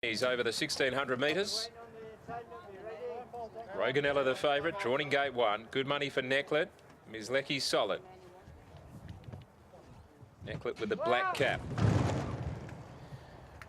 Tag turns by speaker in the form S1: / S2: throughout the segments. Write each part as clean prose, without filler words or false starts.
S1: He's over the 1600 metres. Roganella the favourite, drawn in gate 1. Good money for Necklet. Ms. Lecky's solid. Necklet with the black cap.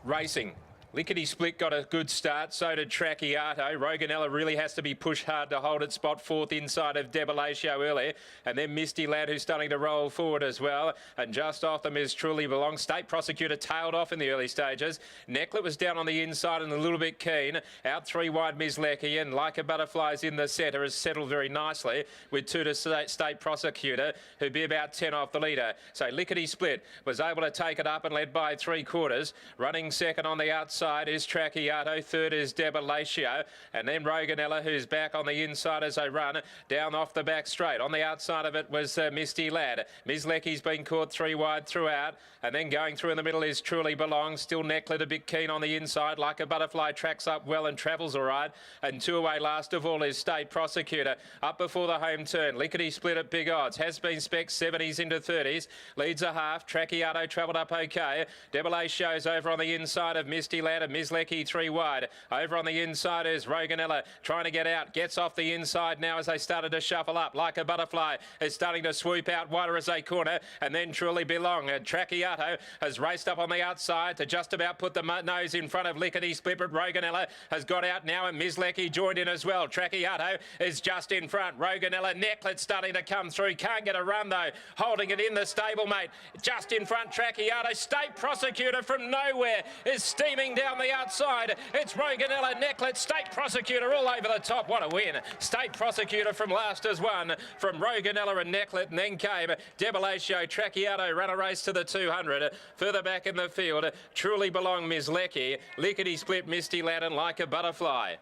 S1: Racing. Lickety Split got a good start, so did Tracciato. Roganella really has to be pushed hard to hold its spot fourth inside of Debilatio early. And then Misty Lad, who's starting to roll forward as well. And just off them is Truly Belong. State Prosecutor tailed off in the early stages. Necklet was down on the inside and a little bit keen. Out 3 wide, Ms. Lecky, and Like a Butterfly's in the centre has settled very nicely with 2 to State Prosecutor, who'd be about 10 off the leader. So Lickety Split was able to take it up and led by 3/4. Running second on the outside is Tracciato, third is Debilatio, and then Roganella, who's back on the inside as they run down off the back straight. On the outside of it was Misty Lad. Ms. Lecky's been caught 3 wide throughout, and then going through in the middle is Truly Belong. Still Necklet a bit keen on the inside. Like a Butterfly tracks up well and travels all right, and 2 away last of all is State Prosecutor. Up before the home turn, Lickety Split at big odds. Has been spec 70s into 30s. Leads a half. Tracciato travelled up okay. Debilatio's over on the inside of Misty Lad. And Ms. Lecky 3 wide. Over on the inside is Roganella trying to get out. Gets off the inside now as they started to shuffle up. Like a Butterfly is starting to swoop out wider as they corner. And then Truly Belong. And Tracciato has raced up on the outside to just about put the nose in front of Lickety Split. But Roganella has got out now and Ms. Lecky joined in as well. Tracciato is just in front. Roganella, Necklet starting to come through. Can't get a run though. Holding it in the stablemate. Just in front, Tracciato. State Prosecutor from nowhere is steaming down the outside. It's Roganella, Necklet, State Prosecutor all over the top. What a win. State Prosecutor from last as one from Roganella and Necklet, and then came Debilatio. Tracciato ran a race to the 200. Further back in the field, Truly Belong, Ms. Lecky, Lickety Split, Misty Lad, and Like a Butterfly.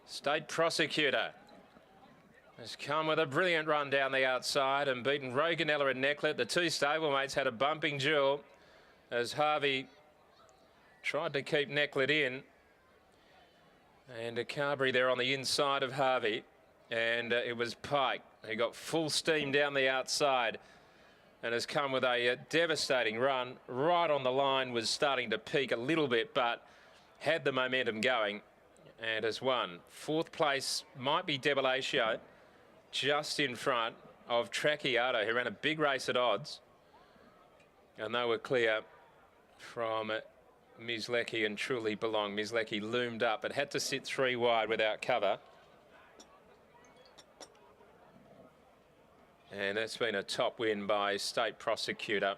S1: State Prosecutor has come with a brilliant run down the outside and beaten Roganella and Necklet. The 2 stablemates had a bumping duel as Harvey tried to keep Necklet in, and a Carberry there on the inside of Harvey, and it was Pike who got full steam down the outside and has come with a devastating run. Right on the line, was starting to peak a little bit, but had the momentum going and has won. 4th place might be Debilatio, just in front of Tracciato, who ran a big race at odds, and they were clear from Ms. Lecky and Truly Belong. Ms. Lecky loomed up but had to sit 3 wide without cover. And that's been a top win by State Prosecutor,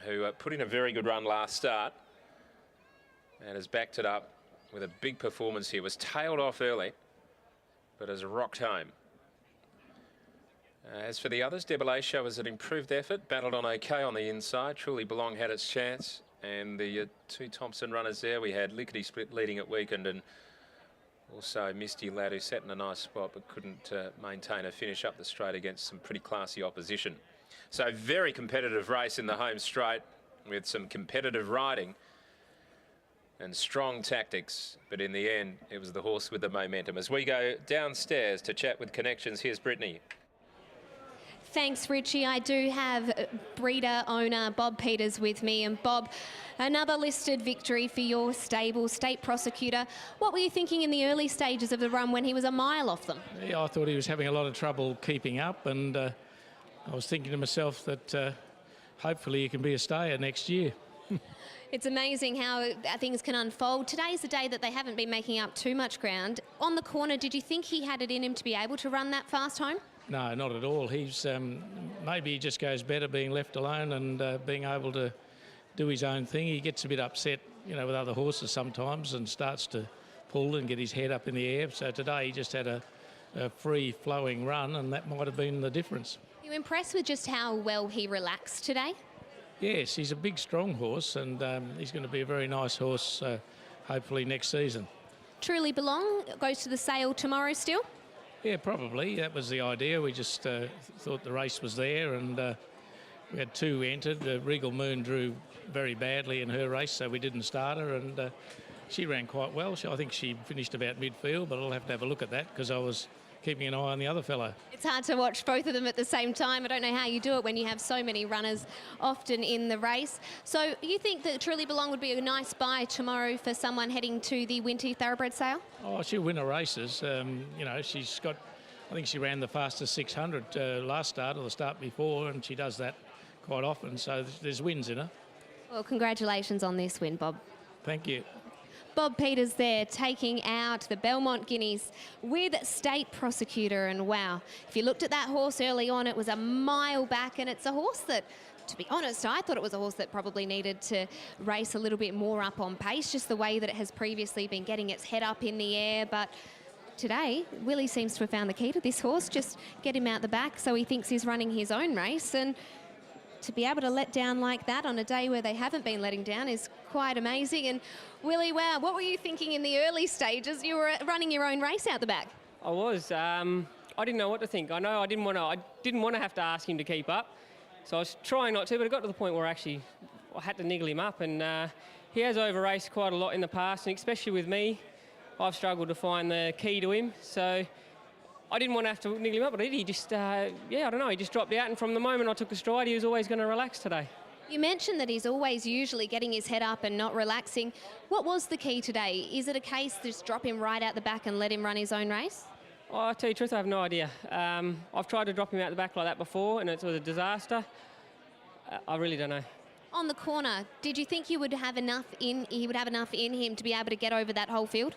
S1: who put in a very good run last start and has backed it up with a big performance here. Was tailed off early, but has rocked home. As for the others, Debilatio was an improved effort, battled on okay on the inside. Truly Belong had its chance. And the 2 Thompson runners there, we had Lickety Split leading at weekend, and also Misty Lad, who sat in a nice spot but couldn't maintain a finish up the straight against some pretty classy opposition. So very competitive race in the home straight with some competitive riding and strong tactics, but in the end it was the horse with the momentum. As we go downstairs to chat with Connections, here's Brittany.
S2: Thanks, Richie. I do have breeder owner Bob Peters with me. And Bob, another listed victory for your stable, State Prosecutor. What were you thinking in the early stages of the run when he was a mile off them?
S3: Yeah, I thought he was having a lot of trouble keeping up, and I was thinking to myself that hopefully he can be a stayer next year.
S2: It's amazing how things can unfold. Today's the day that they haven't been making up too much ground. On the corner, did you think he had it in him to be able to run that fast home?
S3: No, not at all. He's maybe he just goes better being left alone and being able to do his own thing. He gets a bit upset, you know, with other horses sometimes and starts to pull and get his head up in the air. So today he just had a free-flowing run, and that might have been the difference.
S2: Are you impressed with just how well he relaxed today?
S3: Yes, he's a big, strong horse, and he's going to be a very nice horse, hopefully next season.
S2: Truly Belong goes to the sale tomorrow still?
S3: Yeah, probably. That was the idea. We just thought the race was there, and we had 2 entered. Regal Moon drew very badly in her race, so we didn't start her, and she ran quite well. I think she finished about midfield, but I'll have to have a look at that because I was keeping an eye on the other fellow.
S2: It's hard to watch both of them at the same time. I don't know how you do it when you have so many runners often in the race. So you think that Truly Belong would be a nice buy tomorrow for someone heading to the Winty Thoroughbred sale?
S3: Oh, she'll win her races. You know, she's got, I think she ran the fastest 600 last start or the start before, and she does that quite often. So there's wins in her.
S2: Well, congratulations on this win, Bob.
S3: Thank you.
S2: Bob Peters there taking out the Belmont Guineas with State Prosecutor. And wow, if you looked at that horse early on, it was a mile back, and it's a horse that, to be honest, I thought it was a horse that probably needed to race a little bit more up on pace, just the way that it has previously been getting its head up in the air. But today, Willie seems to have found the key to this horse. Just get him out the back so he thinks he's running his own race. And to be able to let down like that on a day where they haven't been letting down is quite amazing. And Willie, wow, what were you thinking in the early stages? You were running your own race out the back.
S4: I was. I didn't know what to think. I know I didn't want to have to ask him to keep up, so I was trying not to. But it got to the point where actually I had to niggle him up, and he has over-raced quite a lot in the past, and especially with me, I've struggled to find the key to him. So I didn't want to have to niggle him up, but he just, I don't know, he just dropped out, and from the moment I took the stride, he was always going to relax today.
S2: You mentioned that he's always usually getting his head up and not relaxing. What was the key today? Is it a case to just drop him right out the back and let him run his own race?
S4: Oh, I'll tell you the truth, I have no idea. I've tried to drop him out the back like that before, and it was a disaster. I really don't know.
S2: On the corner, did you think he would have enough in him to be able to get over that whole field?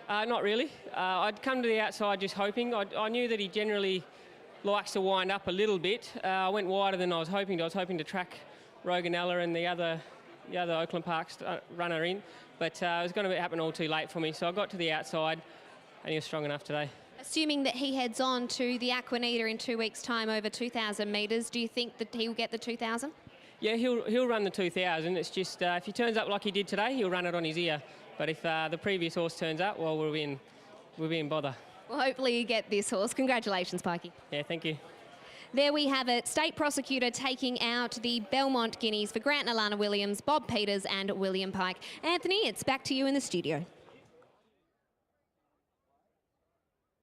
S4: Not really. I'd come to the outside just hoping. I knew that he generally likes to wind up a little bit. I went wider than I was hoping to. I was hoping to track Roganella and the other Oakland Parks runner in, but it was going to happen all too late for me. So I got to the outside, and he was strong enough today.
S2: Assuming that he heads on to the Aquanita in 2 weeks' time over 2,000 metres, do you think that he'll get the 2,000?
S4: Yeah, he'll run the 2,000. It's just if he turns up like he did today, he'll run it on his ear. But if the previous horse turns up, well, we'll be in bother.
S2: Well, hopefully you get this horse. Congratulations, Pikey.
S4: Yeah, thank you.
S2: There we have it. State Prosecutor taking out the Belmont Guineas for Grant and Alana Williams, Bob Peters and William Pike. Anthony, it's back to you in the studio.